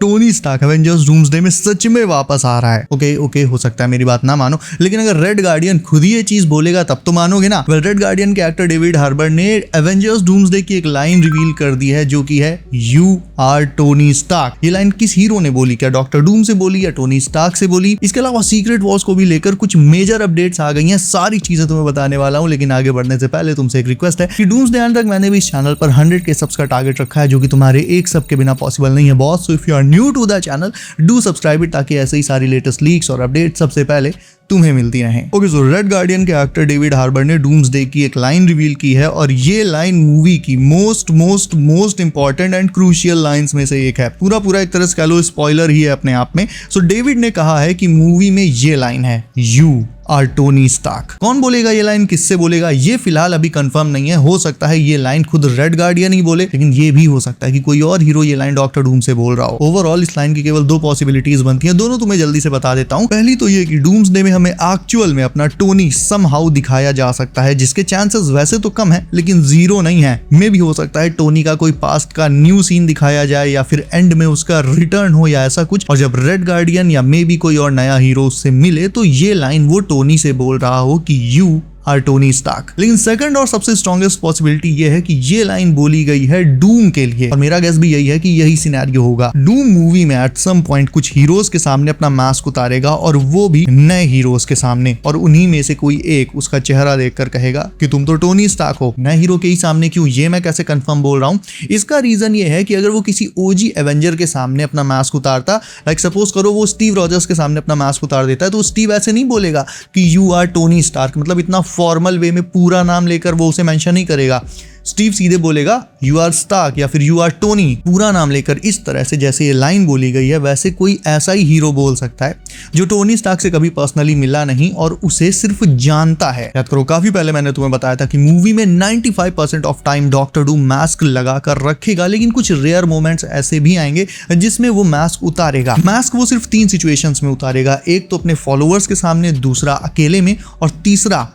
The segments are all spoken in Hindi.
टोनी स्टार्क एवेंजर्स डूम्सडे में सच में वापस आ रहा है। ओके हो सकता है मेरी बात ना मानो, लेकिन अगर रेड गार्डियन खुद ही ये चीज बोलेगा तब तो मानोगे ना। रेड गार्डियन के एक्टर डेविड हार्बर ने एवेंजर्स डूम्सडे की एक लाइन रिवील कर दी है जो कि है यू आर टोनी स्टार्क। ये लाइन किस हीरो ने बोली, क्या डॉक्टर डूम से बोली या टोनी स्टार्क से बोली? इसके अलावा सीक्रेट वॉर्स को भी लेकर कुछ मेजर अपडेट्स आ गई हैं, सारी चीजें तुम्हें बताने वाला हूं। लेकिन आगे बढ़ने से पहले तुमसे एक रिक्वेस्ट है कि डूम्सडे एंड तक मैंने भी इस चैनल पर 100K सब्स का टारगेट रखा है, जो कि तुम्हारे एक सब के बिना पॉसिबल नहीं है boss. So if you are new to the channel do subscribe it, ताकि ऐसे ही सारी लेटेस्ट लीक्स और अपडेट सबसे पहले तुम्हें मिलती रहें। ओके, सो रेड गार्डियन के एक्टर डेविड हार्बर ने डूम्सडे की एक लाइन रिवील की है और ये लाइन मूवी की most important and crucial lines में से एक है। पूरा एक तरह से कह लो स्पॉइलर ही है अपने आप में। सो डेविड ने कहा है कि मूवी में ये लाइन है यू आर टोनी स्टार्क। कौन बोलेगा ये लाइन, किससे बोलेगा, ये फिलहाल अभी कंफर्म नहीं है। हो सकता है ये लाइन खुद रेड गार्डियन ही बोले, लेकिन ये भी हो सकता है कि कोई और हीरो ये लाइन डॉक्टर डूम से बोल रहा हो। ओवरऑल इस लाइन की केवल 2 पॉसिबिलिटीज बनती हैं, दोनों तुम्हें जल्दी से बता देता हूं। पहली तो ये कि डूम्सडे में हमें एक्चुअल में अपना टोनी समहाउ दिखाया जा सकता है, जिसके चांसेस वैसे तो कम है लेकिन 0 नहीं है। मे भी हो सकता है टोनी का कोई पास्ट का न्यू सीन दिखाया जाए या फिर एंड में उसका रिटर्न हो या ऐसा कुछ, और जब रेड गार्डियन या मे भी कोई और नया हीरो उससे मिले तो ये लाइन वो टोनी से बोल रहा हो कि यू आर टोनी स्टार्क। लेकिन सेकंड और सबसे स्ट्रॉन्गेस्ट पॉसिबिलिटी ये है कि ये लाइन बोली गई है डूम के लिए, और मेरा गेस भी यही है कि यही सिनेरियो होगा। डूम मूवी में एट सम पॉइंट कुछ हीरोज के सामने अपना मास्क उतारेगा, और वो भी नए हीरोज के सामने, और उन्हीं में से कोई एक उसका चेहरा देखकर कहेगा कि तुम तो टोनी स्टार्क हो। नए हीरो के ही सामने क्यों, ये मैं कैसे कंफर्म बोल रहा हूँ? इसका रीजन ये है कि अगर वो किसी ओजी एवेंजर के सामने अपना मास्क उतारता, लाइक सपोज करो वो स्टीव रॉजर्स के सामने अपना मास्क उतार देता है, तो स्टीव ऐसे नहीं बोलेगा कि यू आर टोनी स्टार्क, मतलब इतना फॉर्मल वे में पूरा नाम लेकर वो उसे मेंशन नहीं करेगा। स्टीव सीधे बोलेगा यू आर स्टार्क या फिर यू आर टोनी, पूरा नाम लेकर। इस तरह से जैसे ये लाइन बोली गई है वैसे कोई ऐसा ही हीरो बोल सकता है जो टोनी स्टार्क से कभी पर्सनली मिला नहीं और उसे सिर्फ जानता है। याद करो काफी पहले मैंने तुम्हें बताया था कि मूवी में 95% of time doctor Doom mask लगा कर रखेगा, लेकिन कुछ रेयर मोमेंट्स ऐसे भी आएंगे जिसमें वो मास्क उतारेगा। मास्क वो सिर्फ 3 सिचुएशंस में उतारेगा, एक तो अपने फॉलोअर्स के सामने, दूसरा अकेले में, और तीसरा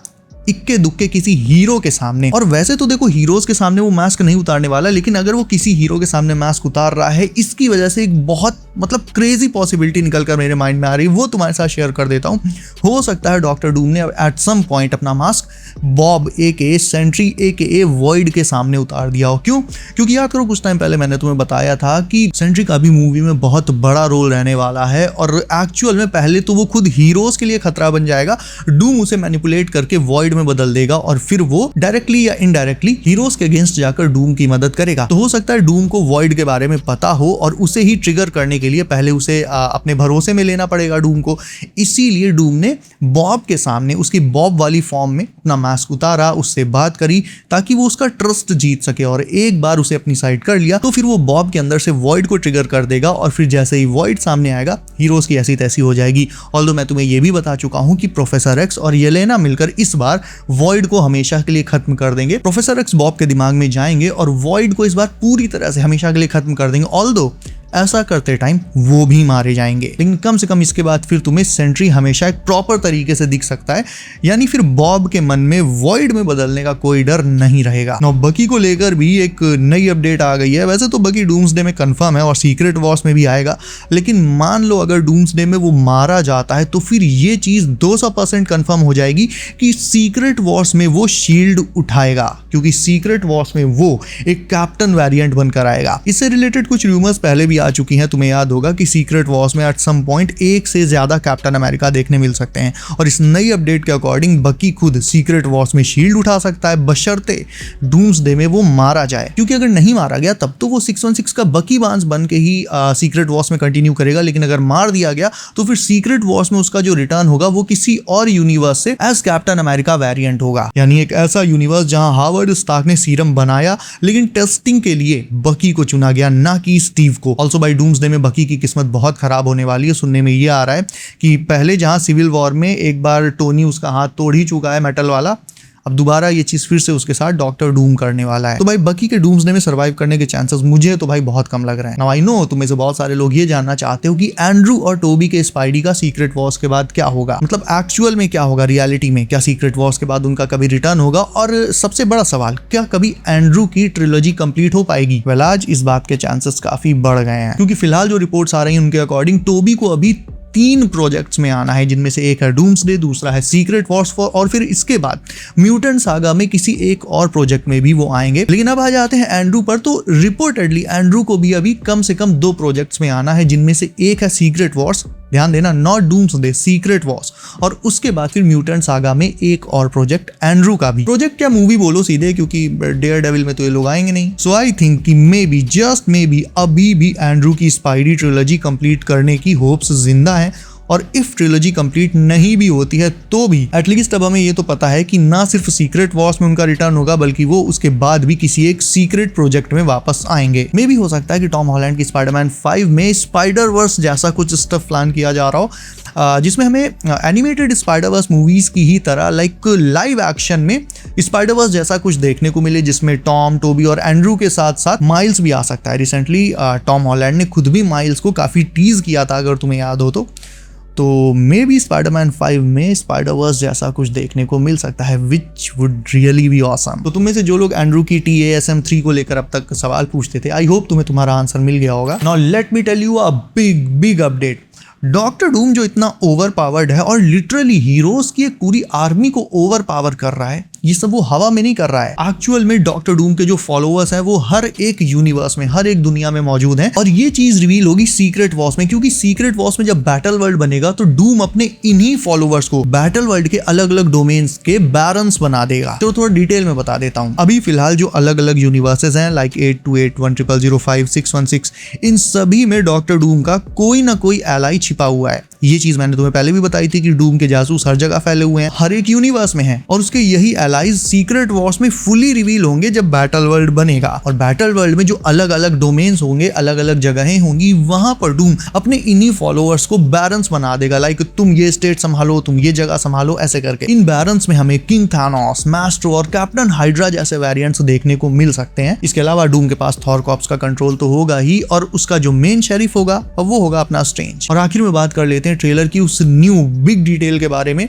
इक्के दुक्के किसी हीरो के सामने। और वैसे तो देखो हीरोज के सामने वो मास्क नहीं उतारने वाला, लेकिन अगर वो किसी हीरो के सामने मास्क उतार रहा है, इसकी वजह से एक बहुत मतलब क्रेजी पॉसिबिलिटी निकल कर मेरे माइंड में आ रही है, वो तुम्हारे साथ शेयर कर देता हूँ। हो सकता है डॉक्टर डूम ने एट सम पॉइंट अपना मास्क बॉब एके सेंट्री एके वॉइड के सामने उतार दिया हो। क्यों? क्योंकि याद करो कुछ टाइम पहले मैंने तुम्हें बताया था कि सेंट्री का भी मूवी में बहुत बड़ा रोल रहने वाला है, और एक्चुअल में पहले तो वो खुद हीरोज के लिए खतरा बन जाएगा। डूम उसे मैनिपुलेट करके वॉइड में बदल देगा, और फिर वो डायरेक्टली या इनडायरेक्टली हीरोज के अगेंस्ट जाकर डूम की मदद करेगा। तो हो सकता है डूम को वॉइड के बारे में पता हो, और उसे ही ट्रिगर करने के लिए पहले उसे अपने भरोसे में लेना पड़ेगा डूम को। इसीलिए डूम ने बॉब के सामने उसकी बॉब वाली फॉर्म में अपना मास्क उतारा, उससे बात करी ताकि वो उसका ट्रस्ट जीत सके, और एक बार उसे अपनी साइड कर लिया तो फिर वो बॉब के अंदर से वॉइड को ट्रिगर कर देगा, और फिर जैसे ही वॉइड सामने आएगा हीरोज की ऐसी तैसी हो जाएगी। ऑल्दो मैं तुम्हें ये भी बता चुका हूं कि प्रोफेसर एक्स और येलेना मिलकर इस बार वॉइड को हमेशा के लिए खत्म कर देंगे। प्रोफेसर एक्स बॉब के दिमाग में जाएंगे और वॉइड को इस बार पूरी तरह से हमेशा के लिए खत्म कर देंगे। ऑल्दो ऐसा करते टाइम वो भी मारे जाएंगे, लेकिन कम से कम इसके बाद फिर तुम्हें सेंट्री हमेशा एक प्रॉपर तरीके से दिख सकता है, यानी फिर बॉब के मन में वॉइड में बदलने का कोई डर नहीं रहेगा। नाउ बकी को लेकर भी एक नई अपडेट आ गई है। वैसे तो बकी डूम्सडे में कंफर्म है और सीक्रेट वॉर्स में भी आएगा, लेकिन मान लो अगर डूम्सडे में वो मारा जाता है तो फिर ये चीज 200% कंफर्म हो जाएगी कि सीक्रेट वॉर्स में वो शील्ड उठाएगा, क्योंकि सीक्रेट वॉर्स में वो एक कैप्टन वेरिएंट बनकर आएगा। इससे रिलेटेड कुछ रूमर्स पहले भी आ चुकी हैं। तुम्हें याद होगा कि सीक्रेट वॉर्स में एट सम पॉइंट 1 से ज्यादा कैप्टन अमेरिका देखने मिल सकते हैं, और इस नई अपडेट के अकॉर्डिंग बकी खुद सीक्रेट वॉर्स में शील्ड उठा सकता है, बशर्ते डूम्सडे में वो मारा जाए। क्योंकि अगर नहीं मारा गया तब तो वो 616 का बकी बांस बन के ही सीक्रेट वॉर्स में कंटिन्यू करेगा, लेकिन अगर मार दिया गया तो फिर सीक्रेट वॉर्स में उसका जो रिटर्न होगा वो किसी और यूनिवर्स से एज कैप्टन अमेरिका वेरिएंट होगा, यानी एक ऐसा यूनिवर्स जहां हार्वर्ड स्टार्क ने सीरम बनाया लेकिन टेस्टिंग के लिए बकी को चुना गया, ना कि स्टीव को। ऑल्सो बाय डूम्सडे में बकी की किस्मत बहुत खराब होने वाली है। सुनने में ये आ रहा है कि पहले जहां सिविल वॉर में एक बार टोनी उसका हाथ तोड़ ही चुका है मेटल वाला, अब दोबारा ये चीज फिर से उसके साथ डॉक्टर डूम करने वाला है। तो भाई बकी के डूम्सडे में सर्वाइव करने के चांसेस मुझे तो भाई बहुत कम लग रहे हैं। नाउ आई नो तुम में से बहुत सारे लोग ये जानना चाहते हो कि एंड्रू और टोबी के स्पाइडी का सीक्रेट वॉर्स के बाद क्या होगा, मतलब एक्चुअल में क्या होगा, रियलिटी में क्या सीक्रेट वॉर्स के बाद उनका कभी रिटर्न होगा, और सबसे बड़ा सवाल, क्या कभी एंड्रू की ट्रिलॉजी कंप्लीट हो पाएगी। वेल आज इस बात के चांसेस काफी बढ़ गए हैं, क्योंकि फिलहाल जो रिपोर्ट्स आ रही हैं उनके अकॉर्डिंग टोबी को अभी 3 प्रोजेक्ट्स में आना है, जिनमें से एक है डूम्सडे, दूसरा है सीक्रेट वॉर्स और फिर इसके बाद म्यूटेंट सागा में किसी एक और प्रोजेक्ट में भी वो आएंगे। लेकिन अब आ जाते हैं एंड्रू पर, तो रिपोर्टेडली एंड्रू को भी अभी कम से कम 2 प्रोजेक्ट्स में आना है, जिनमें से एक है सीक्रेट वॉर्स, ध्यान देना, नॉट डूम्सडे, सीक्रेट वॉर्स, और उसके बाद फिर म्यूटेंट सागा में एक और प्रोजेक्ट एंड्रू का भी। प्रोजेक्ट क्या मूवी बोलो सीधे, क्योंकि डेयर डेविल में तो ये लोग आएंगे नहीं। सो आई थिंक कि may be, just may be, अभी भी एंड्रू की स्पाइडी ट्रिलॉजी कंप्लीट करने की होप्स जिंदा है, और इफ ट्रिलॉजी कंप्लीट नहीं भी होती है तो भी एटलीस्ट अब हमें ये तो पता है कि ना सिर्फ सीक्रेट वॉर्स में उनका रिटर्न होगा, बल्कि वो उसके बाद भी किसी एक सीक्रेट प्रोजेक्ट में वापस आएंगे। मे भी हो सकता है कि टॉम हॉलैंड की स्पाइडरमैन 5 में स्पाइडर वर्स जैसा कुछ स्टफ प्लान किया जा रहा हो, जिसमें हमें एनिमेटेड स्पाइडरवर्स मूवीज की ही तरह लाइक लाइव एक्शन में स्पाइडरवर्स जैसा कुछ देखने को मिले, जिसमें टॉम, टोबी और एंड्रू के साथ साथ माइल्स भी आ सकता है। रिसेंटली टॉम हॉलैंड ने खुद भी माइल्स को काफी टीज किया था, अगर तुम्हें याद हो तो मे बी स्पाइडरमैन 5 में स्पाइडरवर्स जैसा कुछ देखने को मिल सकता है, which would really be awesome. तो तुम में से जो लोग एंड्रू की TASM 3 को लेकर अब तक सवाल पूछते थे, आई होप तुम्हें तुम्हारा आंसर मिल गया होगा। Now let me tell you a big update. Doctor Doom जो इतना ओवर पावर्ड है और लिटरली हीरोज की एक पूरी आर्मी को ओवर पावर कर रहा है, ये सब वो हवा में नहीं कर रहा है। एक्चुअल में डॉक्टर डूम के जो फॉलोअर्स हैं वो हर एक यूनिवर्स में, हर एक दुनिया में मौजूद हैं, और ये चीज रिवील होगी सीक्रेट वॉर्स में, क्योंकि सीक्रेट वॉर्स में जब बैटल वर्ल्ड बनेगा तो डूम अपने इन्हीं फॉलोअर्स को बैटल वर्ल्ड के अलग अलग डोमेन्स के बैरन्स बना देगा। तो थोड़ा डिटेल में बता देता हूँ। अभी फिलहाल जो अलग अलग यूनिवर्सेस हैं लाइक 828, 10005, 616, इन सभी में डॉक्टर डूम का कोई ना कोई एलाई छिपा हुआ है। ये चीज मैंने तुम्हें पहले भी बताई थी कि डूम के जासूस हर जगह फैले हुए हैं, हर एक यूनिवर्स में हैं, और उसके यही एलाइज सीक्रेट वॉर्स में फुली रिवील होंगे जब बैटल वर्ल्ड बनेगा। और बैटल वर्ल्ड में जो अलग अलग डोमेन्स होंगे, अलग अलग जगहें होंगी, वहां पर डूम अपने इन्हीं फॉलोअर्स को बैरन्स बना देगा, लाइक तुम ये स्टेट संभालो, तुम ये जगह संभालो, ऐसे करके। इन बैरन्स में हमें किंग थानोस, मैस्ट्रो और कैप्टन हाइड्रा जैसे वेरिएंट्स देखने को मिल सकते हैं। इसके अलावा डूम के पास थॉर कॉर्प्स का कंट्रोल तो होगा ही, और उसका जो मेन शेरिफ होगा वो होगा अपना स्ट्रेंज। और आखिर में बात कर लेते हैं ट्रेलर की उस न्यू बिग डिटेल के बारे में,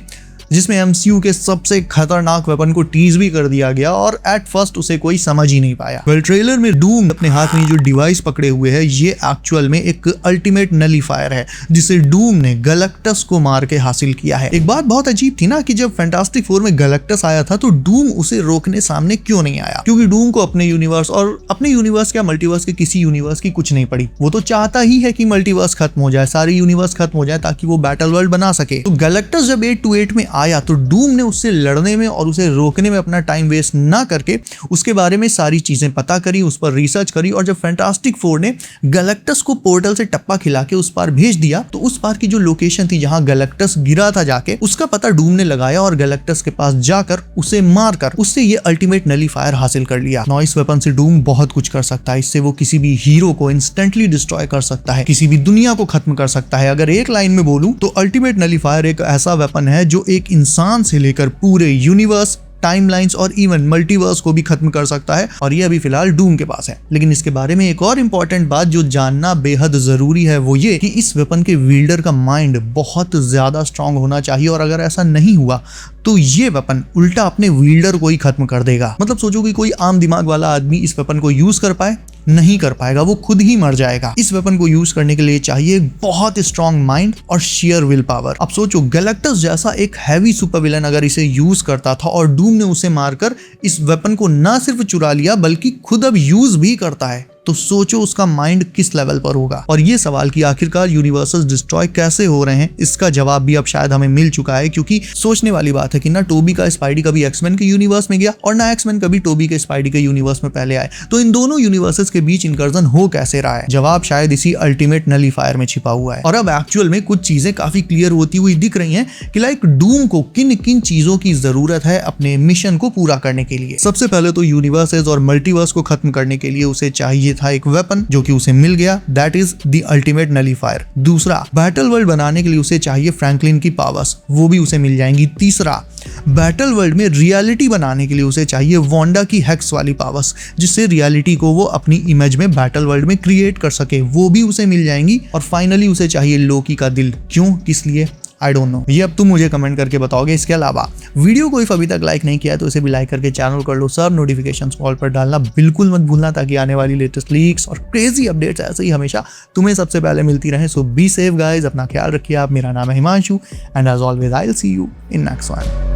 जिसमें MCU के सबसे खतरनाक वेपन को टीज भी कर दिया गया और एट फर्स्ट उसे कोई समझ ही नहीं पाया। वेल ट्रेलर में डूम अपने हाथ में जो डिवाइस पकड़े हुए है, ये एक्चुअल में एक अल्टीमेट नलीफायर है, जिसे डूम ने गैलेक्टस को मार के हासिल किया है। एक बात बहुत अजीब थी ना कि जब फैंटास्टिक 4 में गैलेक्टस आया था तो डूम उसे रोकने सामने क्यों नहीं आया, क्योंकि डूम को अपने यूनिवर्स और अपने यूनिवर्स क्या मल्टीवर्स के किसी यूनिवर्स की कुछ नहीं पड़ी। वो तो चाहता ही है कि मल्टीवर्स खत्म हो जाए, सारे यूनिवर्स खत्म हो जाए, ताकि वो बैटल वर्ल्ड बना सके। तो गैलेक्टस जब 828 में आया तो डूम ने उससे लड़ने में और उसे रोकने में अपना टाइम वेस्ट ना करके उसके बारे में सारी चीजें पता करी, उस पर रिसर्च करी, और जब फैंटास्टिक 4 ने गैलेक्टस को पोर्टल से टप्पा खिला के उस पार भेज दिया, तो उस पार की जो लोकेशन थी जहां गैलेक्टस गिरा था जाके, उसका पता डूम ने लगाया और गैलेक्टस के पास जाकर उसे मारकर उससे ये अल्टीमेट नलीफायर हासिल कर लिया। नॉइस वेपन से डूम बहुत कुछ कर सकता है। इससे वो किसी भी हीरो को इंस्टेंटली डिस्ट्रॉय कर सकता है, किसी भी दुनिया को खत्म कर सकता है। अगर एक लाइन में बोलूं तो अल्टीमेट नलीफायर एक ऐसा वेपन है जो एक इंसान से लेकर पूरे यूनिवर्स, टाइमलाइंस और इवन मल्टीवर्स को भी खत्म कर सकता है, और ये अभी फिलहाल डूम के पास है। लेकिन इसके बारे में एक और इंपॉर्टेंट बात जो जानना बेहद जरूरी है वो ये कि इस वेपन के विल्डर का माइंड बहुत ज्यादा स्ट्रांग होना चाहिए, और अगर ऐसा नहीं हुआ तो ये वेपन उल्टा अपने विल्डर को ही खत्म कर देगा। मतलब सोचो कि कोई आम दिमाग वाला आदमी इस वेपन को यूज कर पाए, नहीं कर पाएगा, वो खुद ही मर जाएगा। इस वेपन को यूज करने के लिए चाहिए बहुत स्ट्रॉन्ग माइंड और शेयर विल पावर। अब सोचो गैलेक्टस जैसा एक हैवी सुपर विलन अगर इसे यूज करता था और डूम ने उसे मारकर इस वेपन को ना सिर्फ चुरा लिया बल्कि खुद अब यूज भी करता है, तो सोचो उसका माइंड किस लेवल पर होगा। और ये सवाल कि आखिरकार यूनिवर्सेस डिस्ट्रॉय कैसे हो रहे हैं, इसका जवाब भी अब शायद हमें मिल चुका है, क्योंकि सोचने वाली बात है कि ना टोबी का स्पाइडी कभी एक्समैन के यूनिवर्स में गया और ना एक्समैन कभी टोबी के स्पाइडी के यूनिवर्स में पहले आए, तो इन दोनों यूनिवर्सेस के बीच इनकर्जन हो कैसे रहा है? जवाब शायद इसी अल्टीमेट नलीफायर में छिपा हुआ है। और अब एक्चुअल में कुछ चीजें काफी क्लियर होती हुई दिख रही हैं कि लाइक डूम को किन किन चीजों की जरूरत है अपने मिशन को पूरा करने के लिए। सबसे पहले तो यूनिवर्सेस और मल्टीवर्स को खत्म करने के लिए उसे चाहिए चाहिए था एक वेपन जो कि उसे मिल गया, that is the ultimate nullifier. दूसरा, बैटल वर्ल्ड बनाने के लिए उसे चाहिए फ्रैंकलिन की पावर्स, वो भी उसे मिल जाएंगी। तीसरा, बैटल वर्ल्ड में रियलिटी बनाने के लिए उसे चाहिए वांडा की हेक्स वाली पावर्स, जिससे रियलिटी को वो अपनी इमेज में बैटल वर्ल्ड में क्रिएट कर सके, वो भी उसे मिल जाएंगी। और फाइनली उसे चाहिए लोकी का दिल। क्यों, किस लिए, आई डोंट नो, ये अब तुम मुझे कमेंट करके बताओगे। इसके अलावा वीडियो को अभी तक लाइक नहीं किया तो इसे भी लाइक करके चैनल कर लो। सब नोटिफिकेशंस ऑल पर डालना बिल्कुल मत भूलना, ताकि आने वाली लेटेस्ट लीक्स और क्रेजी अपडेट्स ऐसे ही हमेशा तुम्हें सबसे पहले मिलती रहे। सो बी सेफ गाइज, अपना ख्याल रखिए आप। मेरा नाम है Himanshu and as always I will see you in next one.